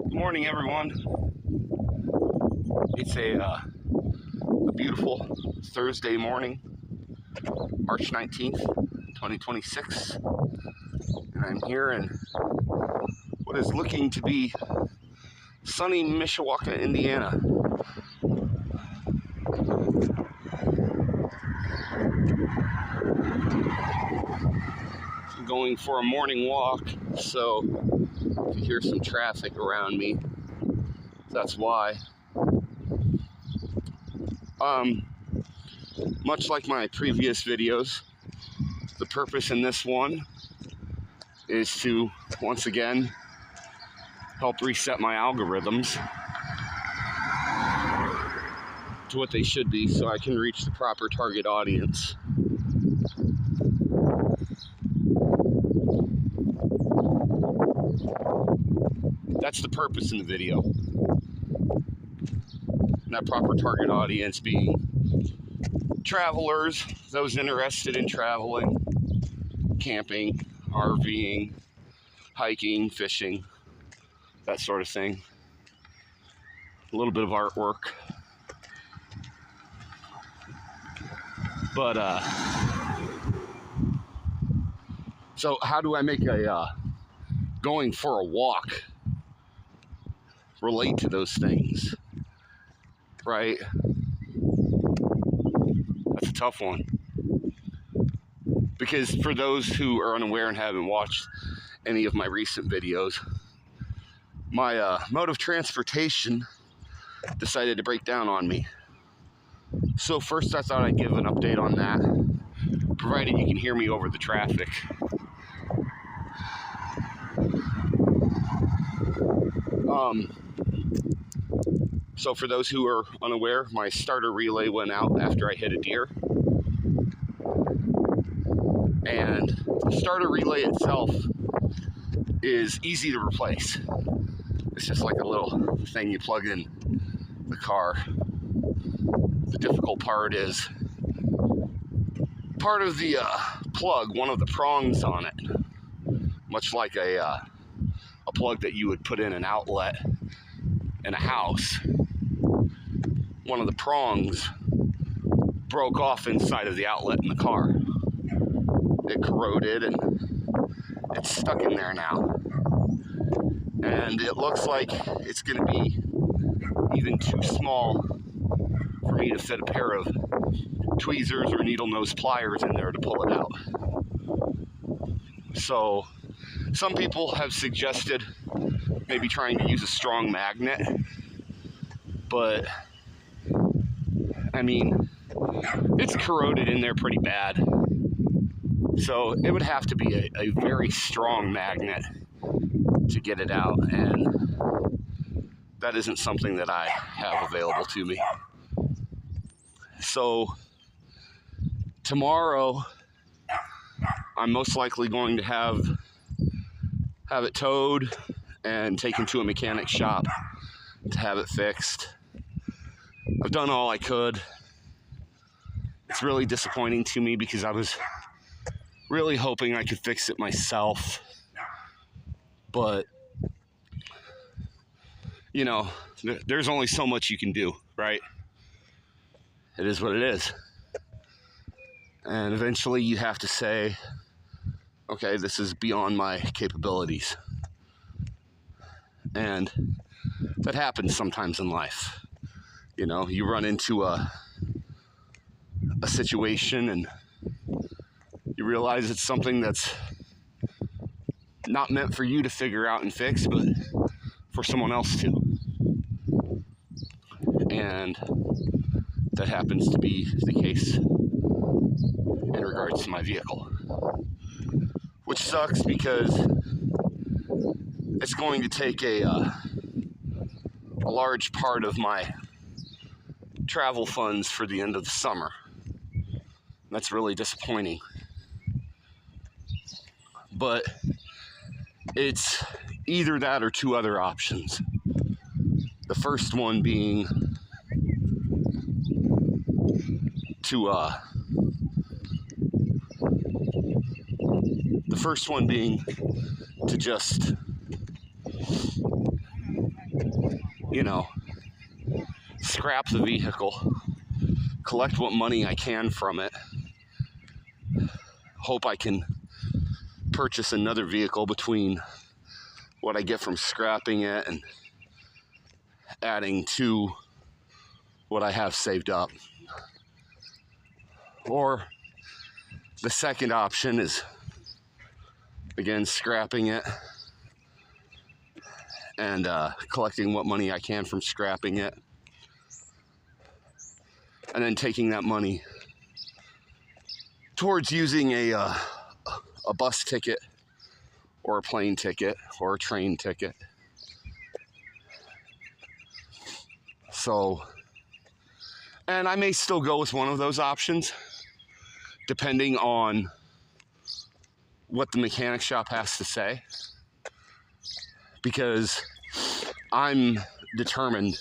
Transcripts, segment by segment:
Good morning, everyone. It's a beautiful Thursday morning, March 19th, 2026, and I'm here in what is looking to be sunny Mishawaka, Indiana. I'm going for a morning walk, so if you hear some traffic around me, that's why. Much like my previous videos, the purpose in this one is to, once again, help reset my algorithms to what they should be so I can reach the proper target audience. That's the purpose in the video. And that proper target audience being travelers, those interested in traveling, camping, RVing, hiking, fishing, that sort of thing. A little bit of artwork. But, so how do I make a going for a walk relate to those things, right? That's a tough one. Because for those who are unaware and haven't watched any of my recent videos, my mode of transportation decided to break down on me. So first I thought I'd give an update on that, provided you can hear me over the traffic. So for those who are unaware, my starter relay went out after I hit a deer. And the starter relay itself is easy to replace. It's just like a little thing you plug in the car. The difficult part is part of the plug, one of the prongs on it, much like a plug that you would put in an outlet in a house. One of the prongs broke off inside of the outlet in the car. It corroded and it's stuck in there now. And it looks like it's going to be even too small for me to fit a pair of tweezers or needle nose pliers in there to pull it out. So some people have suggested maybe trying to use a strong magnet, but I mean, it's corroded in there pretty bad. So it would have to be a very strong magnet to get it out, and that isn't something that I have available to me. So tomorrow, I'm most likely going to have it towed and taken to a mechanic shop to have it fixed. I've done all I could. It's really disappointing to me because I was really hoping I could fix it myself. But, you know, there's only so much you can do, right? It is what it is. And eventually you have to say, okay, this is beyond my capabilities. And that happens sometimes in life. You know, you run into a situation and you realize it's something that's not meant for you to figure out and fix, but for someone else to. And that happens to be the case in regards to my vehicle. Which sucks because it's going to take a large part of my travel funds for the end of the summer. That's really disappointing. But it's either that or two other options. The first one being to just you know, scrap the vehicle, collect what money I can from it, hope I can purchase another vehicle between what I get from scrapping it and adding to what I have saved up. Or the second option is, again, scrapping it and collecting what money I can from scrapping it, and then taking that money towards using a bus ticket or a plane ticket or a train ticket. So, and I may still go with one of those options, depending on what the mechanic shop has to say, because I'm determined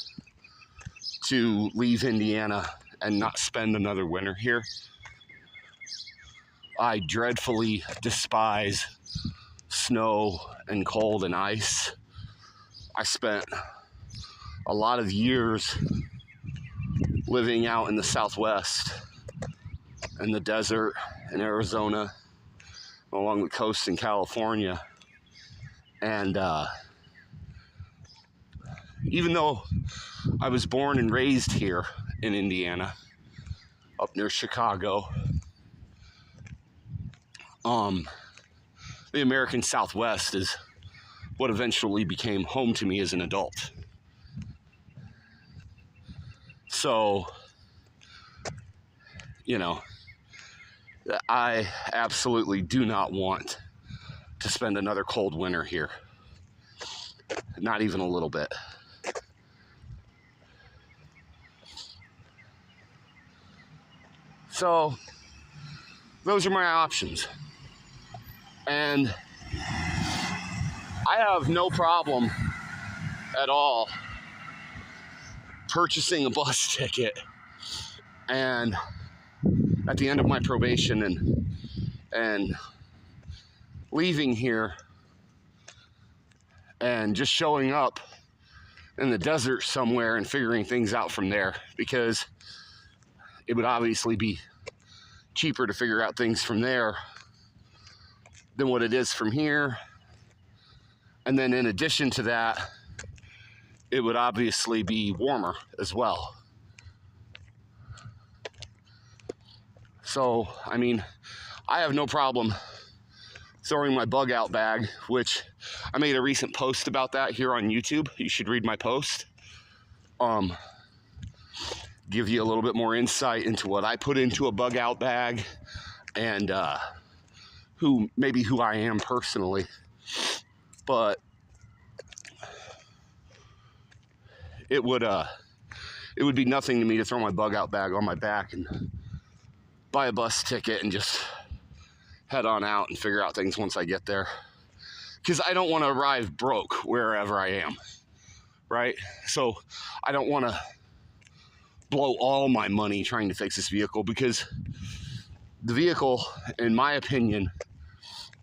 to leave Indiana and not spend another winter here. I dreadfully despise snow and cold and ice. I spent a lot of years living out in the Southwest, in the desert in Arizona, along the coast in California. And even though I was born and raised here in Indiana, up near Chicago, the American Southwest is what eventually became home to me as an adult. So, you know, I absolutely do not want to spend another cold winter here. Not even a little bit. So, those are my options. And I have no problem at all purchasing a bus ticket and at the end of my probation and leaving here and just showing up in the desert somewhere and figuring things out from there, because it would obviously be cheaper to figure out things from there than what it is from here. And then in addition to that, it would obviously be warmer as well. So, I mean, I have no problem throwing my bug out bag, which I made a recent post about that here on YouTube. You should read my post. Give you a little bit more insight into what I put into a bug out bag and who I am personally. But it would be nothing to me to throw my bug out bag on my back and buy a bus ticket and just head on out and figure out things once I get there. Because I don't want to arrive broke wherever I am, right? So I don't want to blow all my money trying to fix this vehicle, because the vehicle, in my opinion,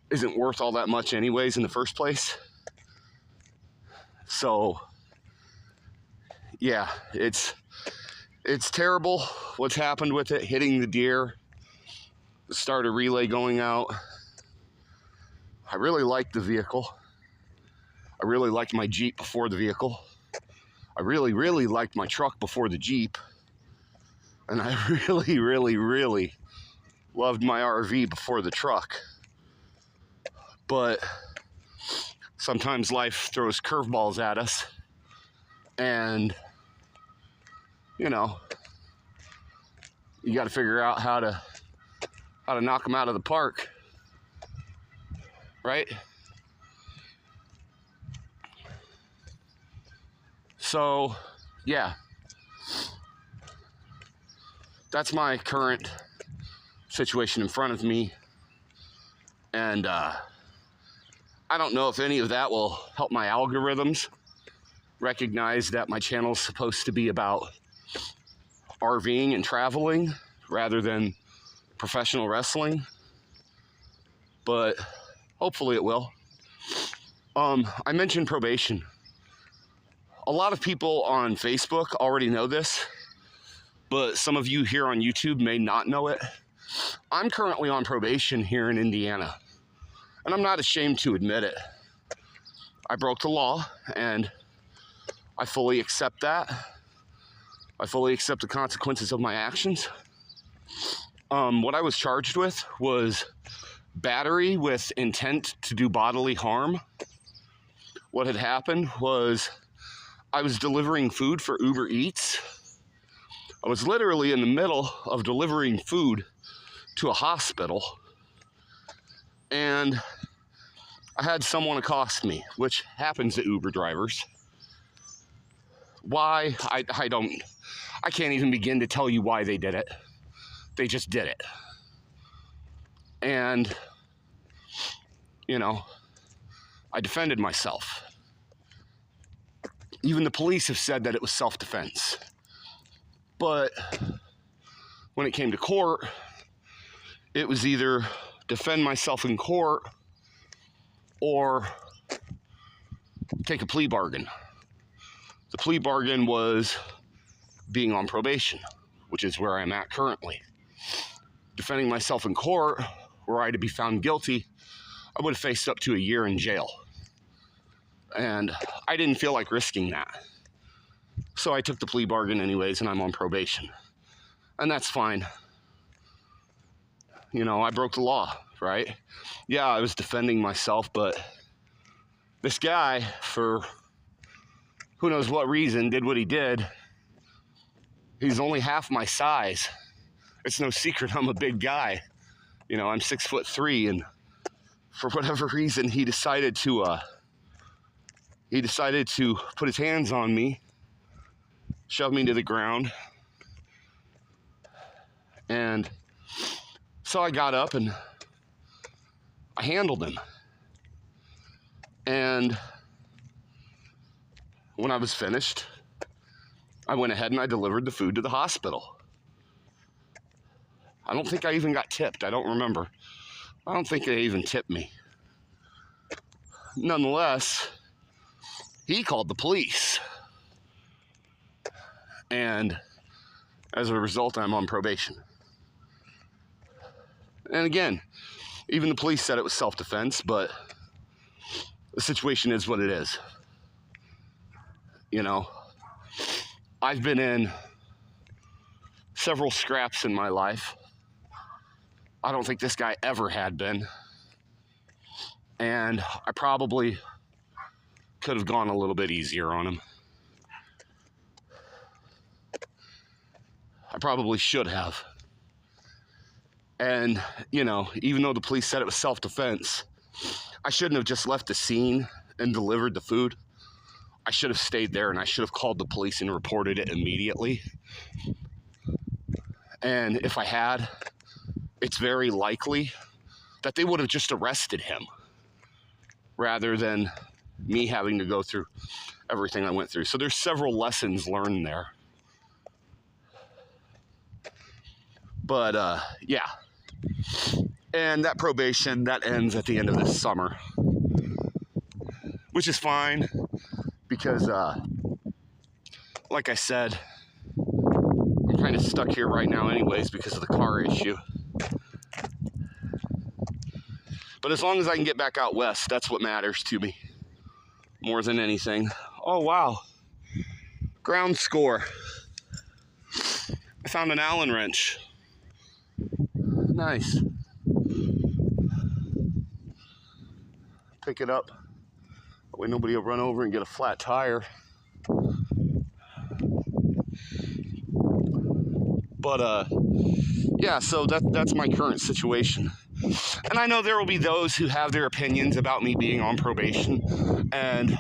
isn't worth all that much anyways in the first place. So yeah, it's terrible what's happened with it, hitting the deer, the starter relay going out. I really liked the vehicle. I really liked my Jeep before the vehicle. I really, really liked my truck before the Jeep. And I really, really, really loved my RV before the truck. But sometimes life throws curveballs at us. And, you know, you got to figure out how to knock them out of the park, right? So, yeah, that's my current situation in front of me. And I don't know if any of that will help my algorithms recognize that my channel is supposed to be about RVing and traveling rather than professional wrestling, but hopefully it will. I mentioned probation A lot of people on Facebook already know this, but some of you here on YouTube may not know it. I'm currently on probation here in Indiana, and I'm not ashamed to admit it. I broke the law, and I fully accept that. I fully accept the consequences of my actions. What I was charged with was battery with intent to do bodily harm. What had happened was I was delivering food for Uber Eats. I was literally in the middle of delivering food to a hospital, and I had someone accost me, which happens to Uber drivers. Why? I can't even begin to tell you why they did it. They just did it. And, you know, I defended myself. Even the police have said that it was self-defense. But when it came to court, it was either defend myself in court or take a plea bargain. The plea bargain was being on probation, which is where I'm at currently. Defending myself in court, were I to be found guilty, I would have faced up to a year in jail. And I didn't feel like risking that. So I took the plea bargain anyways, and I'm on probation. And that's fine. You know, I broke the law, right? Yeah, I was defending myself, but this guy, for who knows what reason, did what he did. He's only half my size. It's no secret I'm a big guy. You know, I'm 6'3", and for whatever reason, he decided to put his hands on me, shove me to the ground, and so I got up and I handled him. And when I was finished, I went ahead and I delivered the food to the hospital. I don't think I even got tipped. I don't remember. I don't think they even tipped me. Nonetheless, he called the police. And as a result, I'm on probation. And again, even the police said it was self-defense, but the situation is what it is. You know, I've been in several scraps in my life. I don't think this guy ever had been. And I probably could have gone a little bit easier on him. I probably should have. And, you know, even though the police said it was self-defense, I shouldn't have just left the scene and delivered the food. I should have stayed there, and I should have called the police and reported it immediately. And if I had, it's very likely that they would have just arrested him rather than me having to go through everything I went through. So there's several lessons learned there. But, yeah. And that probation, that ends at the end of this summer. Which is fine, because, like I said, I'm kind of stuck here right now anyways because of the car issue. But as long as I can get back out west, that's what matters to me more than anything. Oh, wow. Ground score. I found an Allen wrench. Nice. Pick it up. That way nobody will run over and get a flat tire. But, yeah, so that's my current situation. And I know there will be those who have their opinions about me being on probation. And,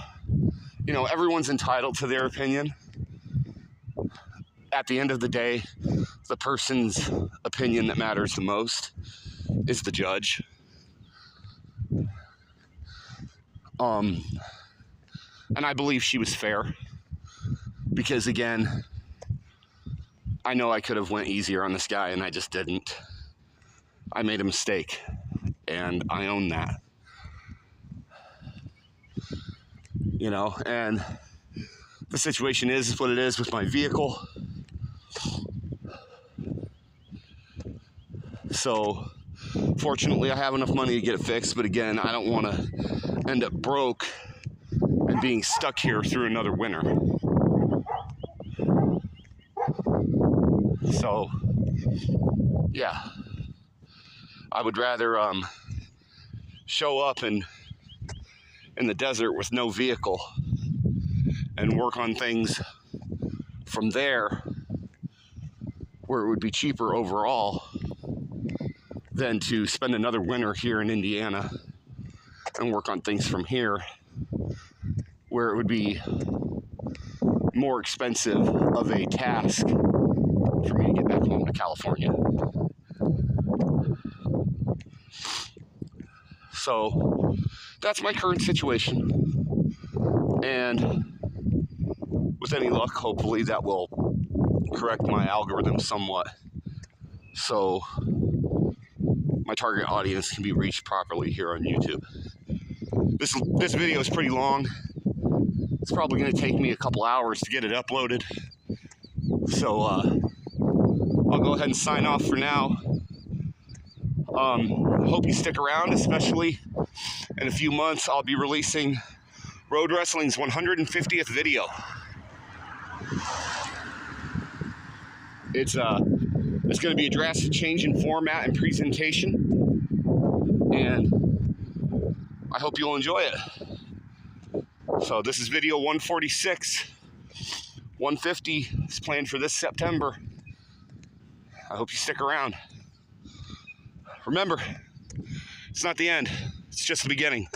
you know, everyone's entitled to their opinion. At the end of the day, the person's opinion that matters the most is the judge. And I believe she was fair. Because, again, I know I could have went easier on this guy, and I just didn't. I made a mistake, and I own that. You know, and the situation is what it is with my vehicle. So fortunately I have enough money to get it fixed, but again, I don't want to end up broke and being stuck here through another winter. So yeah, I would rather show up in the desert with no vehicle and work on things from there where it would be cheaper overall than to spend another winter here in Indiana and work on things from here where it would be more expensive of a task for me to get back home to California. So that's my current situation, and with any luck, hopefully that will correct my algorithm somewhat so my target audience can be reached properly here on YouTube. This video is pretty long. It's probably going to take me a couple hours to get it uploaded. So I'll go ahead and sign off for now. Hope you stick around, especially in a few months. I'll be releasing Road Wrestling's 150th video. It's going to be a drastic change in format and presentation, and I hope you'll enjoy it. So this is video 146. 150 is planned for this September. I hope you stick around. Remember, it's not the end. It's just the beginning.